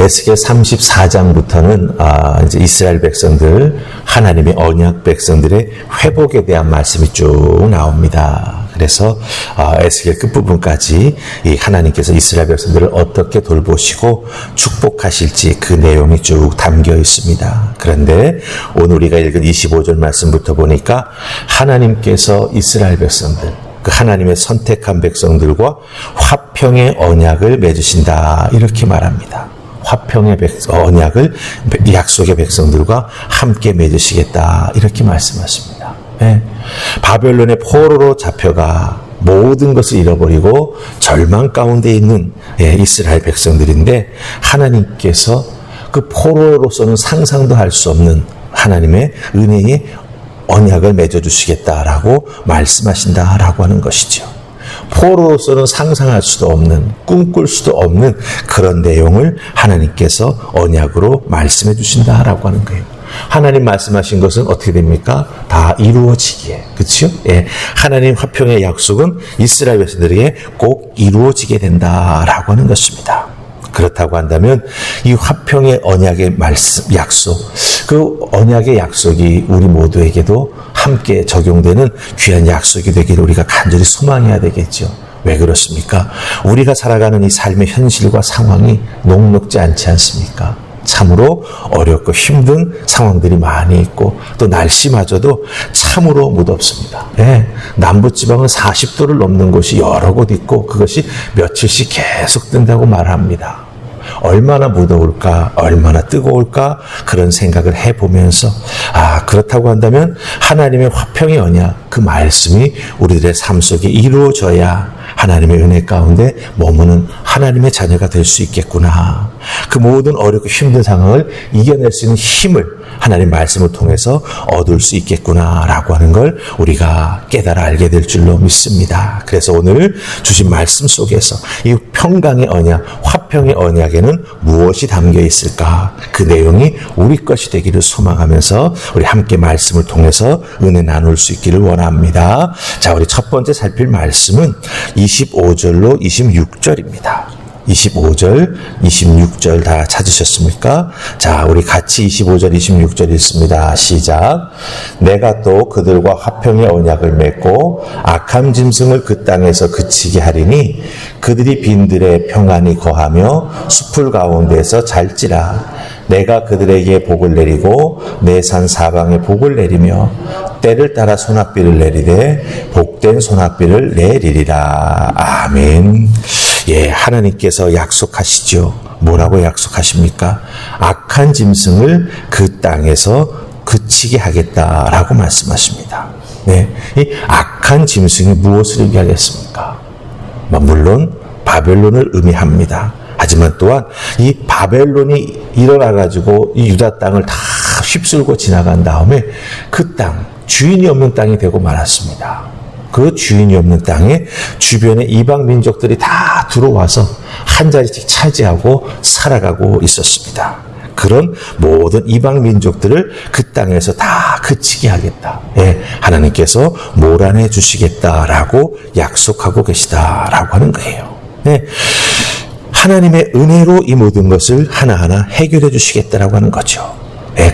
에스겔 34장부터는 이제 이스라엘 백성들, 하나님의 언약 백성들의 회복에 대한 말씀이 쭉 나옵니다. 그래서 에스겔 끝부분까지 이 하나님께서 이스라엘 백성들을 어떻게 돌보시고 축복하실지 그 내용이 쭉 담겨 있습니다. 그런데 오늘 우리가 읽은 25절 말씀부터 보니까 하나님께서 이스라엘 백성들, 그 하나님의 선택한 백성들과 화평의 언약을 맺으신다, 이렇게 말합니다. 화평의 언약을 약속의 백성들과 함께 맺으시겠다, 이렇게 말씀하십니다. 네. 바벨론의 포로로 잡혀가 모든 것을 잃어버리고 절망 가운데 있는 이스라엘 백성들인데, 하나님께서 그 포로로서는 상상도 할 수 없는 하나님의 은혜의 언약을 맺어주시겠다라고 말씀하신다라고 하는 것이죠. 포로로서는 상상할 수도 없는, 꿈꿀 수도 없는 그런 내용을 하나님께서 언약으로 말씀해 주신다라고 하는 거예요. 하나님 말씀하신 것은 어떻게 됩니까? 다 이루어지기에. 그렇죠? 예. 하나님 화평의 약속은 이스라엘 백성들에게 꼭 이루어지게 된다라고 하는 것입니다. 그렇다고 한다면 이 화평의 언약의 말씀, 약속, 그 언약의 약속이 우리 모두에게도 함께 적용되는 귀한 약속이 되기를 우리가 간절히 소망해야 되겠죠. 왜 그렇습니까? 우리가 살아가는 이 삶의 현실과 상황이 녹록지 않지 않습니까? 참으로 어렵고 힘든 상황들이 많이 있고, 또 날씨마저도 참으로 무덥습니다. 예, 남부지방은 40도를 넘는 곳이 여러 곳 있고 그것이 며칠씩 계속 뜬다고 말합니다. 얼마나 무더울까, 얼마나 뜨거울까, 그런 생각을 해보면서 그렇다고 한다면 하나님의 화평의 언약, 그 말씀이 우리들의 삶 속에 이루어져야 하나님의 은혜 가운데 머무는 하나님의 자녀가 될 수 있겠구나. 그 모든 어렵고 힘든 상황을 이겨낼 수 있는 힘을 하나님 말씀을 통해서 얻을 수 있겠구나라고 하는 걸 우리가 깨달아 알게 될 줄로 믿습니다. 그래서 오늘 주신 말씀 속에서 이 평강의 언약, 화평의 언약에는 무엇이 담겨 있을까? 그 내용이 우리 것이 되기를 소망하면서 우리 함께 말씀을 통해서 은혜 나눌 수 있기를 원합니다. 자, 우리 첫 번째 살필 말씀은 25절로 26절입니다. 25절, 26절 다 찾으셨습니까? 자, 우리 같이 25절, 26절 읽습니다. 시작. 내가 또 그들과 화평의 언약을 맺고 악한 짐승을 그 땅에서 그치게 하리니 그들이 빈들에 평안히 거하며 숲을 가운데서 잘지라. 내가 그들에게 복을 내리고 내 산 사방에 복을 내리며 때를 따라 소낙비를 내리되 복된 소낙비를 내리리라. 아멘. 예, 하나님께서 약속하시죠. 뭐라고 약속하십니까? 악한 짐승을 그 땅에서 그치게 하겠다라고 말씀하십니다. 네, 이 악한 짐승이 무엇을 의미하겠습니까? 물론 바벨론을 의미합니다. 하지만 또한 이 바벨론이 일어나가지고 이 유다 땅을 다 휩쓸고 지나간 다음에 그 땅, 주인이 없는 땅이 되고 말았습니다. 그 주인이 없는 땅에 주변의 이방 민족들이 다 들어와서 한 자리씩 차지하고 살아가고 있었습니다. 그런 모든 이방 민족들을 그 땅에서 다 그치게 하겠다. 예, 하나님께서 몰아내 주시겠다라고 약속하고 계시다라고 하는 거예요. 네, 하나님의 은혜로 이 모든 것을 하나하나 해결해 주시겠다라고 하는 거죠.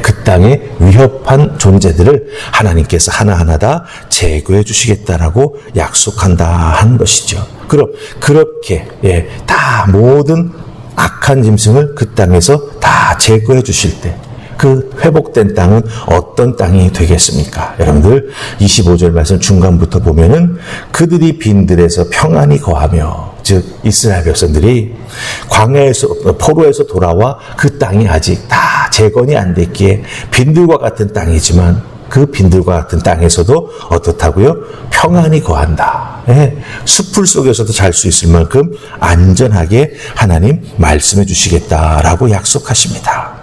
그 땅의 위협한 존재들을 하나님께서 하나하나 다 제거해 주시겠다라고 약속한다 하는 것이죠. 그럼 그렇게 다 모든 악한 짐승을 그 땅에서 다 제거해 주실 때 그 회복된 땅은 어떤 땅이 되겠습니까? 여러분들 25절 말씀 중간부터 보면은 그들이 빈들에서 평안히 거하며, 즉 이스라엘 백성들이 광야에서 포로에서 돌아와 그 땅이 아직 다 재건이 안 됐기에 빈들과 같은 땅이지만 그 빈들과 같은 땅에서도 어떻다고요? 평안히 거한다. 숲풀 속에서도 잘 수 있을 만큼 안전하게 하나님 말씀해 주시겠다라고 약속하십니다.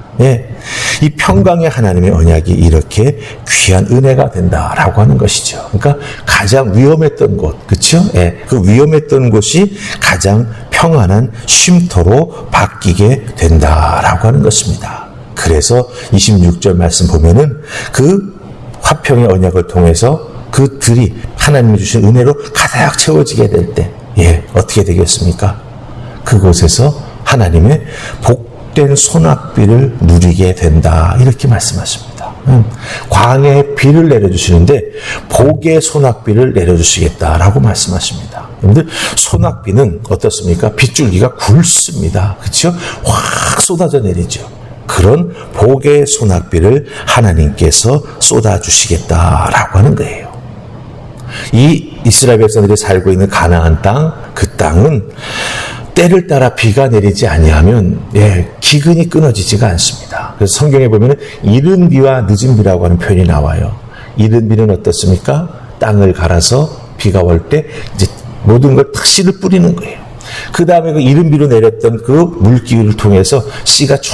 이 평강의 하나님의 언약이 이렇게 귀한 은혜가 된다라고 하는 것이죠. 그러니까 가장 위험했던 곳, 그렇죠? 그 위험했던 곳이 가장 평안한 쉼터로 바뀌게 된다라고 하는 것입니다. 그래서 26절 말씀 보면은 그 화평의 언약을 통해서 그들이 하나님이 주신 은혜로 가득 채워지게 될 때, 어떻게 되겠습니까? 그곳에서 하나님의 복된 소낙비를 누리게 된다. 이렇게 말씀하십니다. 광야에 비를 내려주시는데 복의 소낙비를 내려주시겠다라고 말씀하십니다. 여러분들, 소낙비는 어떻습니까? 빗줄기가 굵습니다. 그렇죠? 확 쏟아져 내리죠. 그런 복의 소낙비를 하나님께서 쏟아주시겠다라고 하는 거예요. 이 이스라엘 백성들이 살고 있는 가나안 땅, 그 땅은 때를 따라 비가 내리지 아니하면 기근이 끊어지지가 않습니다. 그래서 성경에 보면 이른 비와 늦은 비라고 하는 표현이 나와요. 이른 비는 어떻습니까? 땅을 갈아서 비가 올 때 이제 모든 걸 다 씨를 뿌리는 거예요. 그 다음에 그 이른 비로 내렸던 그 물기를 통해서 씨가 쭉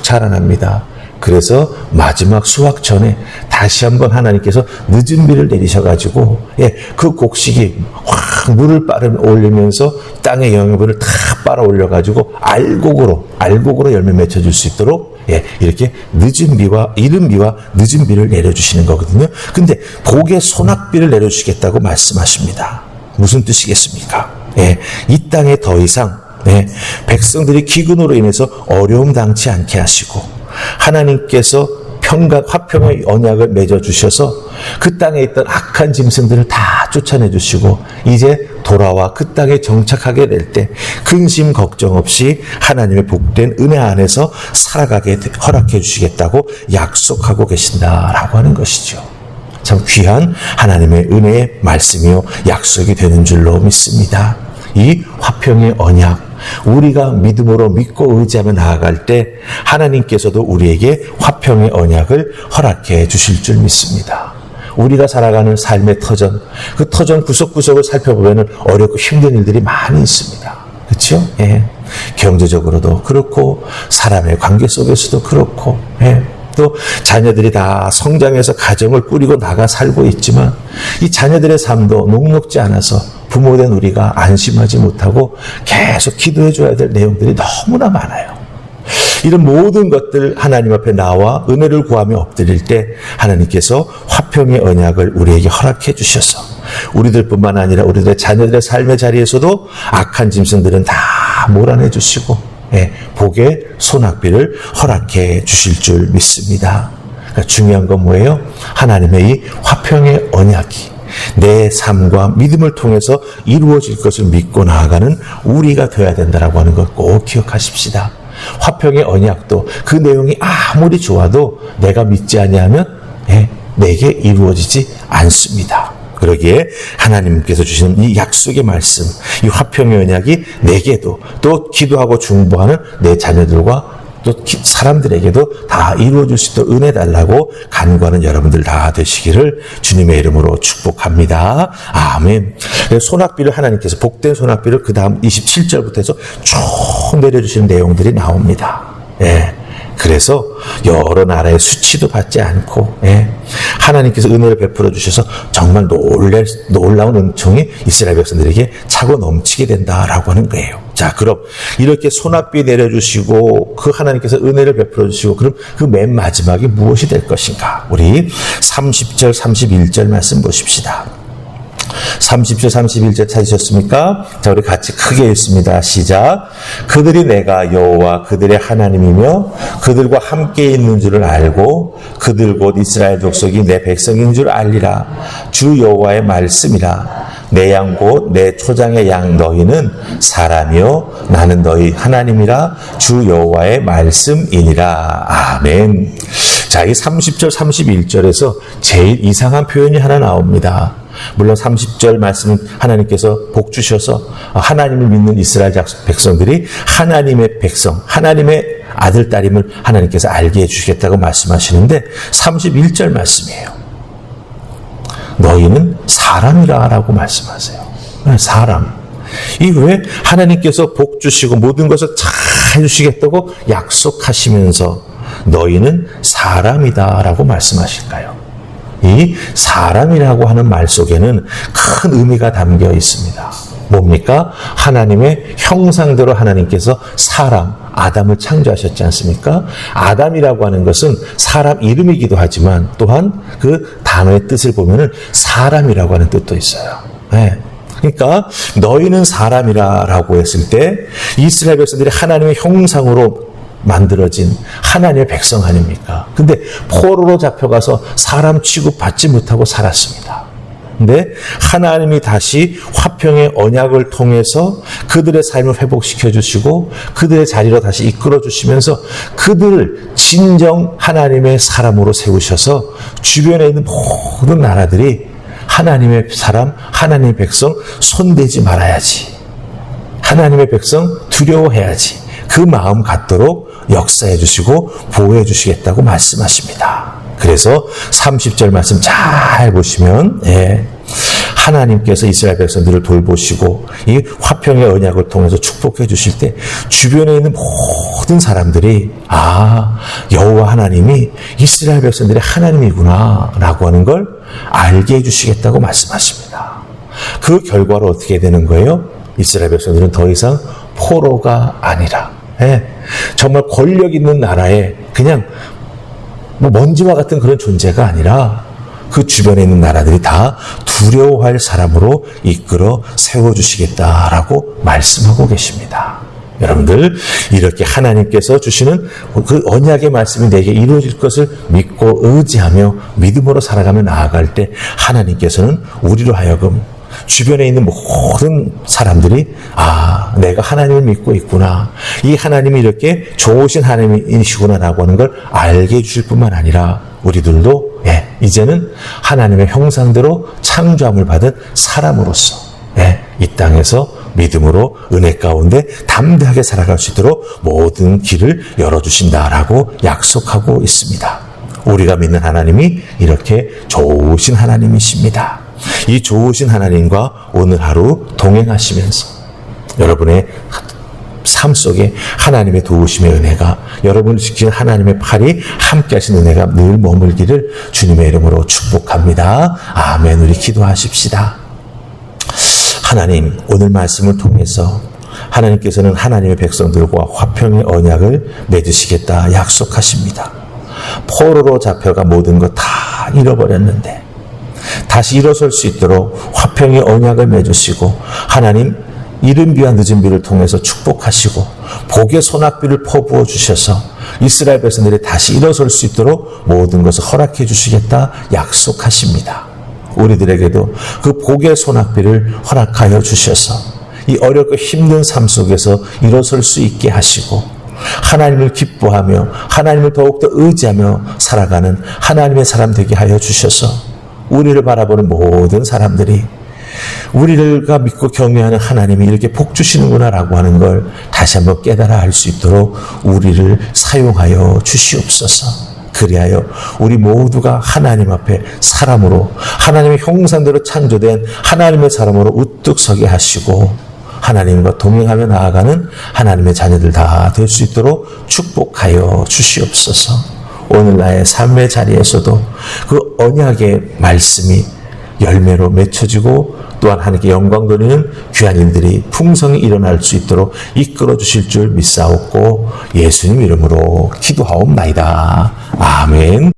자라납니다. 그래서 마지막 수확 전에 다시 한번 하나님께서 늦은 비를 내리셔가지고 그 곡식이 확 물을 올리면서 땅의 영양분을 다 빨아 올려가지고 알곡으로 열매 맺혀줄 수 있도록 이렇게 늦은 비와 이른 비와 늦은 비를 내려주시는 거거든요. 근데 복의 소낙비를 내려주시겠다고 말씀하십니다. 무슨 뜻이겠습니까? 이 땅에 더 이상 백성들이 기근으로 인해서 어려움 당치 않게 하시고 하나님께서 화평의 언약을 맺어주셔서 그 땅에 있던 악한 짐승들을 다 쫓아내주시고 이제 돌아와 그 땅에 정착하게 될 때 근심 걱정 없이 하나님의 복된 은혜 안에서 살아가게 허락해 주시겠다고 약속하고 계신다라고 하는 것이죠. 참 귀한 하나님의 은혜의 말씀이요 약속이 되는 줄로 믿습니다. 이 화평의 언약, 우리가 믿음으로 믿고 의지하며 나아갈 때 하나님께서도 우리에게 화평의 언약을 허락해 주실 줄 믿습니다. 우리가 살아가는 삶의 터전, 그 터전 구석구석을 살펴보면 어렵고 힘든 일들이 많이 있습니다. 그렇죠? 경제적으로도 그렇고 사람의 관계 속에서도 그렇고 또 자녀들이 다 성장해서 가정을 꾸리고 나가 살고 있지만 이 자녀들의 삶도 녹록지 않아서 부모된 우리가 안심하지 못하고 계속 기도해 줘야 될 내용들이 너무나 많아요. 이런 모든 것들 하나님 앞에 나와 은혜를 구하며 엎드릴 때 하나님께서 화평의 언약을 우리에게 허락해 주셔서 우리들뿐만 아니라 우리들의 자녀들의 삶의 자리에서도 악한 짐승들은 다 몰아내 주시고 복의 소낙비를 허락해 주실 줄 믿습니다. 그러니까 중요한 건 뭐예요? 하나님의 이 화평의 언약이 내 삶과 믿음을 통해서 이루어질 것을 믿고 나아가는 우리가 되어야 된다라고 하는 것 꼭 기억하십시다. 화평의 언약도 그 내용이 아무리 좋아도 내가 믿지 아니하면 내게 이루어지지 않습니다. 그러기에 하나님께서 주시는 이 약속의 말씀, 이 화평의 언약이 내게도 또 기도하고 중보하는 내 자녀들과 또 사람들에게도 다 이루어질 수 있도록 은혜 달라고 간구하는 여러분들 다 되시기를 주님의 이름으로 축복합니다. 아멘. 소낙비를 하나님께서 복된 소낙비를 그 다음 27절부터 해서 쭉 내려주시는 내용들이 나옵니다. 그래서 여러 나라의 수치도 받지 않고 하나님께서 은혜를 베풀어 주셔서 정말 놀라운 은총이 이스라엘 백성들에게 차고 넘치게 된다라고 하는 거예요. 자, 그럼 이렇게 소낙비 내려주시고 그 하나님께서 은혜를 베풀어 주시고 그럼 그 맨 마지막이 무엇이 될 것인가? 우리 30절 31절 말씀 보십시다. 30절 31절 찾으셨습니까? 자, 우리 같이 크게 읽습니다. 시작. 그들이 내가 여호와 그들의 하나님이며 그들과 함께 있는 줄을 알고 그들 곧 이스라엘 족속이 내 백성인 줄 알리라. 주 여호와의 말씀이라. 내 양 곧 내 초장의 양 너희는 사람이요 나는 너희 하나님이라. 주 여호와의 말씀이니라. 아멘. 자, 이 30절 31절에서 제일 이상한 표현이 하나 나옵니다. 물론 30절 말씀은 하나님께서 복 주셔서 하나님을 믿는 이스라엘 백성들이 하나님의 백성, 하나님의 아들, 딸임을 하나님께서 알게 해주시겠다고 말씀하시는데 31절 말씀이에요. 너희는 사람이라 라고 말씀하세요. 사람. 이 왜 하나님께서 복 주시고 모든 것을 잘 해주시겠다고 약속하시면서 너희는 사람이다 라고 말씀하실까요? 이 사람이라고 하는 말 속에는 큰 의미가 담겨 있습니다. 뭡니까? 하나님의 형상대로 하나님께서 사람, 아담을 창조하셨지 않습니까? 아담이라고 하는 것은 사람 이름이기도 하지만 또한 그 단어의 뜻을 보면은 사람이라고 하는 뜻도 있어요. 그러니까 너희는 사람이라고 했을 때 이스라엘 백성들이 하나님의 형상으로 만들어진 하나님의 백성 아닙니까? 근데 포로로 잡혀가서 사람 취급받지 못하고 살았습니다. 근데 하나님이 다시 화평의 언약을 통해서 그들의 삶을 회복시켜 주시고 그들의 자리로 다시 이끌어 주시면서 그들을 진정 하나님의 사람으로 세우셔서 주변에 있는 모든 나라들이 하나님의 사람, 하나님의 백성 손대지 말아야지. 하나님의 백성 두려워해야지. 그 마음 갖도록 역사해 주시고 보호해 주시겠다고 말씀하십니다. 그래서 30절 말씀 잘 보시면 하나님께서 이스라엘 백성들을 돌보시고 이 화평의 언약을 통해서 축복해 주실 때 주변에 있는 모든 사람들이 여호와 하나님이 이스라엘 백성들의 하나님이구나 라고 하는 걸 알게 해주시겠다고 말씀하십니다. 그 결과로 어떻게 되는 거예요? 이스라엘 백성들은 더 이상 포로가 아니라 정말 권력 있는 나라에 그냥 먼지와 같은 그런 존재가 아니라 그 주변에 있는 나라들이 다 두려워할 사람으로 이끌어 세워주시겠다라고 말씀하고 계십니다. 여러분들, 이렇게 하나님께서 주시는 그 언약의 말씀이 내게 이루어질 것을 믿고 의지하며 믿음으로 살아가며 나아갈 때 하나님께서는 우리로 하여금 주변에 있는 모든 사람들이 내가 하나님을 믿고 있구나. 이 하나님이 이렇게 좋으신 하나님이시구나라고 하는 걸 알게 해주실 뿐만 아니라 우리들도 이제는 하나님의 형상대로 창조함을 받은 사람으로서 이 땅에서 믿음으로 은혜 가운데 담대하게 살아갈 수 있도록 모든 길을 열어주신다라고 약속하고 있습니다. 우리가 믿는 하나님이 이렇게 좋으신 하나님이십니다. 이 좋으신 하나님과 오늘 하루 동행하시면서 여러분의 삶 속에 하나님의 도우심의 은혜가, 여러분을 지키는 하나님의 팔이 함께 하신 은혜가 늘 머물기를 주님의 이름으로 축복합니다. 아멘. 우리 기도하십시다. 하나님, 오늘 말씀을 통해서 하나님께서는 하나님의 백성들과 화평의 언약을 맺으시겠다 약속하십니다. 포로로 잡혀가 모든 것 다 잃어버렸는데 다시 일어설 수 있도록 화평의 언약을 맺으시고 하나님 이른 비와 늦은 비를 통해서 축복하시고 복의 소낙비를 퍼부어 주셔서 이스라엘 백성들이 다시 일어설 수 있도록 모든 것을 허락해 주시겠다 약속하십니다. 우리들에게도 그 복의 소낙비를 허락하여 주셔서 이 어렵고 힘든 삶 속에서 일어설 수 있게 하시고 하나님을 기뻐하며 하나님을 더욱더 의지하며 살아가는 하나님의 사람 되게 하여 주셔서 우리를 바라보는 모든 사람들이 우리가 믿고 경외하는 하나님이 이렇게 복 주시는구나라고 하는 걸 다시 한번 깨달아 알 수 있도록 우리를 사용하여 주시옵소서. 그리하여 우리 모두가 하나님 앞에 사람으로 하나님의 형상대로 창조된 하나님의 사람으로 우뚝 서게 하시고 하나님과 동행하며 나아가는 하나님의 자녀들 다 될 수 있도록 축복하여 주시옵소서. 오늘 나의 삶의 자리에서도 그 언약의 말씀이 열매로 맺혀지고 또한 하나님께 영광 돌리는 귀한 일들이 풍성히 일어날 수 있도록 이끌어 주실 줄 믿사옵고 예수님 이름으로 기도하옵나이다. 아멘.